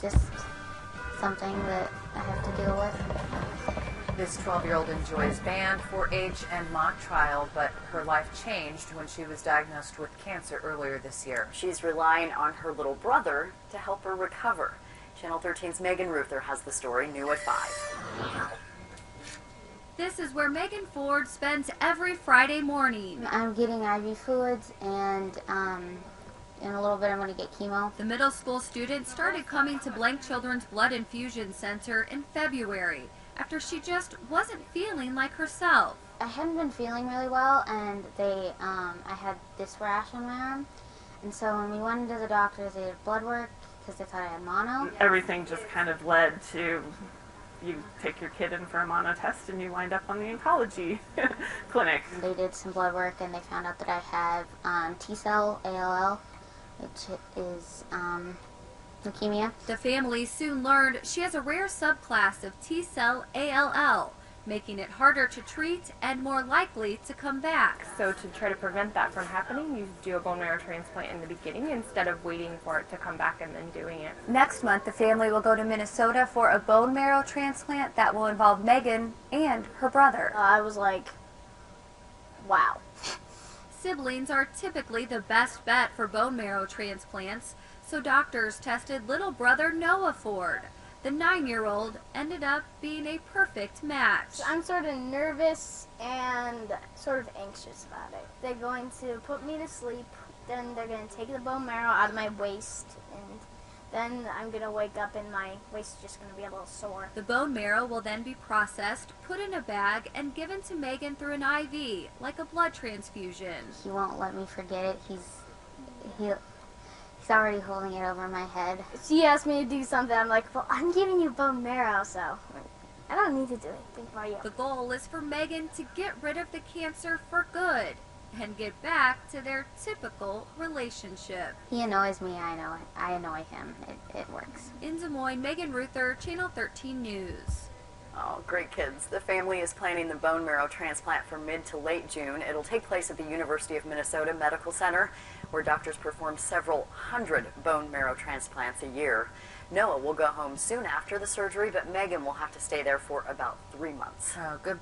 just something that I have to deal with. This 12-year-old enjoys band, 4-H, and mock trial, but her life changed when she was diagnosed with cancer earlier this year. She's relying on her little brother to help her recover. Channel 13's Megan Ruther has the story, new at 5. This is where Megan Ford spends every Friday morning. I'm getting IV fluids, and in a little bit I'm going to get chemo. The middle school student started coming to Blank Children's Blood Infusion Center in February after she just wasn't feeling like herself. I hadn't been feeling really well, and I had this rash on my arm, and so when we went into the doctors, they did blood work because they thought I had mono. Everything just kind of led to you take your kid in for a mono test and you wind up on the oncology clinic. They did some blood work and they found out that I have T-cell ALL, which is leukemia. The family soon learned she has a rare subclass of T-cell ALL, making it harder to treat and more likely to come back. So to try to prevent that from happening, you do a bone marrow transplant in the beginning instead of waiting for it to come back and then doing it. Next month, the family will go to Minnesota for a bone marrow transplant that will involve Megan and her brother. I was like, wow. Siblings are typically the best bet for bone marrow transplants, so doctors tested little brother Noah Ford. The 9-year-old ended up being a perfect match. I'm sort of nervous and sort of anxious about it. They're going to put me to sleep, then they're going to take the bone marrow out of my waist, and then I'm going to wake up and my waist is just going to be a little sore. The bone marrow will then be processed, put in a bag, and given to Megan through an IV, like a blood transfusion. He won't let me forget it. He's already holding it over my head. She asked me to do something. I'm like, well, I'm giving you bone marrow, so I don't need to do anything for you. The goal is for Megan to get rid of the cancer for good and get back to their typical relationship. He annoys me, I annoy him. It works. In Des Moines, Megan Ruther, Channel 13 News. Oh, great kids. The family is planning the bone marrow transplant for mid to late June. It'll take place at the University of Minnesota Medical Center, where doctors perform several hundred bone marrow transplants a year. Noah will go home soon after the surgery, but Megan will have to stay there for about 3 months. Oh, good